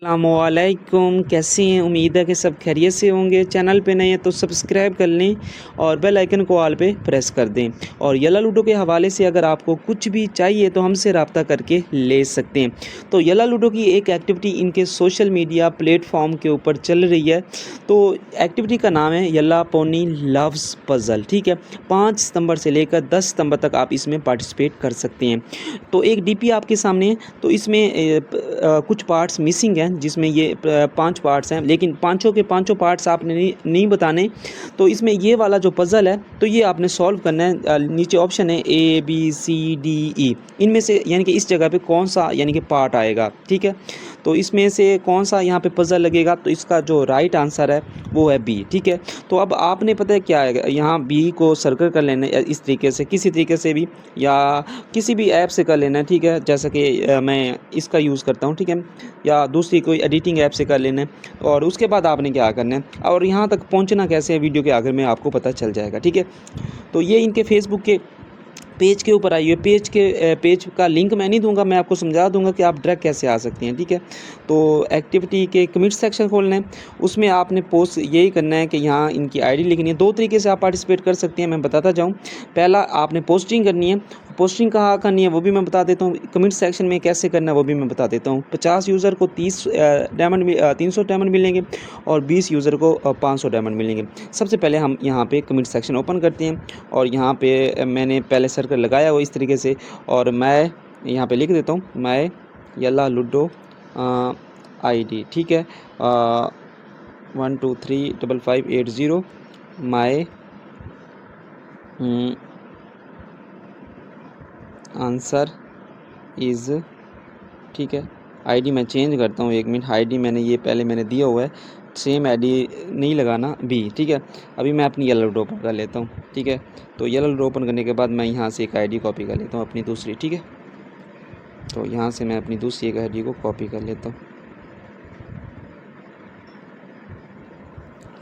अस्सलामुअलैकुम, कैसे हैं? उम्मीद है कि सब खैरियत से होंगे। चैनल पे नए हैं तो सब्सक्राइब कर लें और बेल आइकन को ऑल पे प्रेस कर दें। और यल्ला लूडो के हवाले से अगर आपको कुछ भी चाहिए तो हमसे रब्ता करके ले सकते हैं। तो यल्ला लूडो की एक एक्टिविटी इनके सोशल मीडिया प्लेटफॉर्म के ऊपर चल रही है। तो एक्टिविटी का नाम है यल्ला पोनी लव्स पज़ल, ठीक है। 5 सितंबर से लेकर 10 सितंबर तक आप इसमें पार्टिसिपेट कर सकते हैं। तो एक डीपी आपके सामने है, तो इसमें कुछ पार्ट्स मिसिंग हैं, जिसमें ये 5 पार्ट्स हैं, लेकिन पाँचों के पाँचों पार्ट्स आपने नहीं बताने। तो इसमें ये वाला जो पज़ल है तो ये आपने सॉल्व करना है। नीचे ऑप्शन है ABCDE, इनमें से यानी कि इस जगह पे कौन सा यानी कि पार्ट आएगा, ठीक है। तो इसमें से कौन सा यहाँ पे पज़ल लगेगा, तो इसका जो राइट आंसर है वो है बी, ठीक है। तो अब आपने पता है क्या है, यहाँ बी को सर्कल कर लेना है इस तरीके से, किसी तरीके से भी या किसी भी ऐप से कर लेना है, ठीक है। जैसा कि मैं इसका यूज़ करता हूँ, ठीक है, या दूसरी कोई एडिटिंग ऐप से कर लेना है। और उसके बाद आपने क्या करना है और यहाँ तक पहुँचना कैसे है, वीडियो के आखिर में आपको पता चल जाएगा, ठीक है। तो ये इनके फेसबुक के पेज के ऊपर आइए। पेज का लिंक मैं नहीं दूंगा, मैं आपको समझा दूंगा कि आप डायरेक्ट कैसे आ सकते हैं, ठीक है। तो एक्टिविटी के कमेंट सेक्शन खोलना है, उसमें आपने पोस्ट यही करना है कि यहाँ इनकी आईडी लिखनी है। 2 तरीके से आप पार्टिसिपेट कर सकते हैं, मैं बताता जाऊँ। पहला आपने पोस्टिंग करनी है, पोस्टिंग कहाँ करनी है वो भी मैं बता देता हूँ। कमेंट सेक्शन में कैसे करना है वो भी मैं बता देता हूँ। 50 यूज़र को 300 डायमंड मिलेंगे और 20 यूज़र को 500 डायमंड मिलेंगे। सबसे पहले हम यहाँ पे कमेंट सेक्शन ओपन करते हैं और यहाँ पे मैंने पहले सर्कल लगाया हुआ इस तरीके से, और मैं यहाँ पे लिख देता हूँ मैं यल्ला लूडो ID, ठीक है। 1235580 माई आंसर इज़, ठीक है। ID मैं चेंज करता हूँ, 1 मिनट। ID मैंने ये पहले मैंने दिया हुआ है, सेम ID नहीं लगाना बी, ठीक है। अभी मैं अपनी यल्ला लूडो ओपन कर लेता हूँ, ठीक है। तो यल्ला लूडो ओपन करने के बाद मैं यहाँ से एक ID कॉपी कर लेता हूँ अपनी दूसरी, ठीक है। तो यहाँ से मैं अपनी दूसरी एक ID को कॉपी कर लेता हूँ।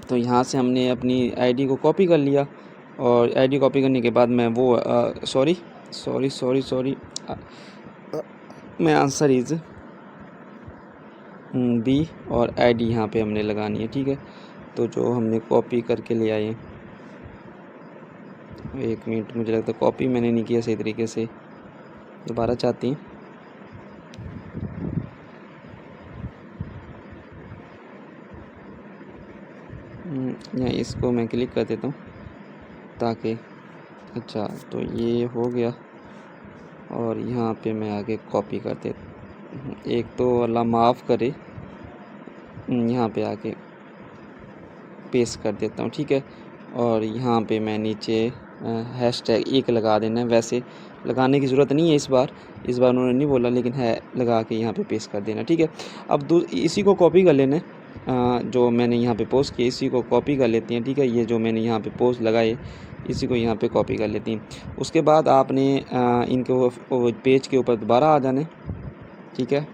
तो यहाँ से हमने अपनी ID को कॉपी कर लिया और ID कॉपी करने के बाद मैं वो सॉरी मैं आंसर इज़ बी और ID यहाँ पे हमने लगानी है, ठीक है। तो जो हमने कॉपी करके ले आए, 1 मिनट, मुझे लगता है कॉपी मैंने नहीं किया सही तरीके से, दोबारा चाहती हैं। यहाँ इसको मैं क्लिक कर देता हूँ ताकि, अच्छा तो ये हो गया। और यहाँ पे मैं आगे कॉपी कर देता, एक तो अल्लाह माफ़ करे, यहाँ पे आके पेस्ट कर देता हूँ, ठीक है। और यहाँ पे मैं नीचे हैशटैग 1 लगा देना है। वैसे लगाने की ज़रूरत नहीं है इस बार उन्होंने नहीं बोला, लेकिन है लगा के यहाँ पे पेस्ट कर देना, ठीक है। अब इसी को कॉपी कर लेना है, जो मैंने यहाँ पे पोस्ट किया इसी को कॉपी कर लेती हैं, ठीक है। ये जो मैंने यहाँ पे पोस्ट लगाए इसी को यहाँ पे कॉपी कर लेती हैं। उसके बाद आपने इनको पेज के ऊपर दोबारा आ जाना है, ठीक है।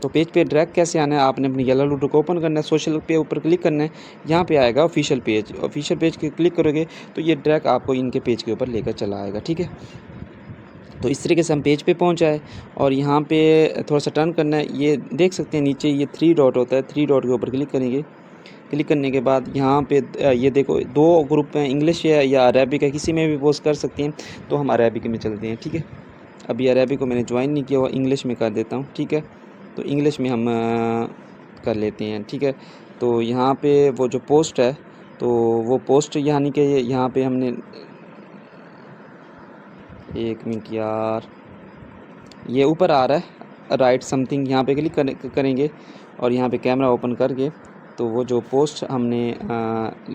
तो पेज पे ड्रैग कैसे आना है, आपने अपनी यल्ला लूडो को ओपन करना है, सोशल पे ऊपर क्लिक करना है, यहाँ पे आएगा ऑफिशियल पेज के क्लिक करोगे तो ये ड्रैग आपको इनके पेज के ऊपर लेकर चला आएगा, ठीक है। तो इस तरीके से हम पेज पे पहुँच आए और यहाँ पे थोड़ा सा टर्न करना है। ये देख सकते हैं नीचे ये 3 डॉट होता है, 3 डॉट के ऊपर क्लिक करेंगे। क्लिक करने के बाद यहाँ पे ये देखो 2 ग्रुप हैं, इंग्लिश है या अरेबिक है, किसी में भी पोस्ट कर सकते हैं। तो हम अरेबिक में चलते हैं, ठीक है। अभी अरेबिक को मैंने ज्वाइन नहीं किया हुआ, इंग्लिश में कर देता हूँ, ठीक है। तो इंग्लिश में हम कर लेते हैं, ठीक है। तो यहाँ पे वो जो पोस्ट है, तो वो पोस्ट यानी कि यहाँ पे हमने, 1 मिनट यार, ये ऊपर आ रहा है राइट समथिंग, यहाँ पे क्लिक करेंगे और यहाँ पे कैमरा ओपन करके तो वो जो पोस्ट हमने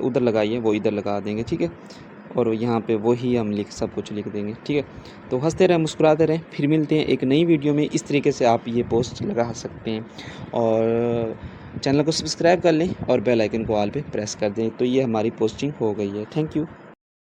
उधर लगाई है वो इधर लगा देंगे, ठीक है। और यहाँ पे वही हम सब कुछ लिख देंगे, ठीक है। तो हंसते रहें, मुस्कुराते रहें, फिर मिलते हैं एक नई वीडियो में। इस तरीके से आप ये पोस्ट लगा सकते हैं और चैनल को सब्सक्राइब कर लें और बेल आइकन को ऑल पे प्रेस कर दें। तो ये हमारी पोस्टिंग हो गई है। Thank you.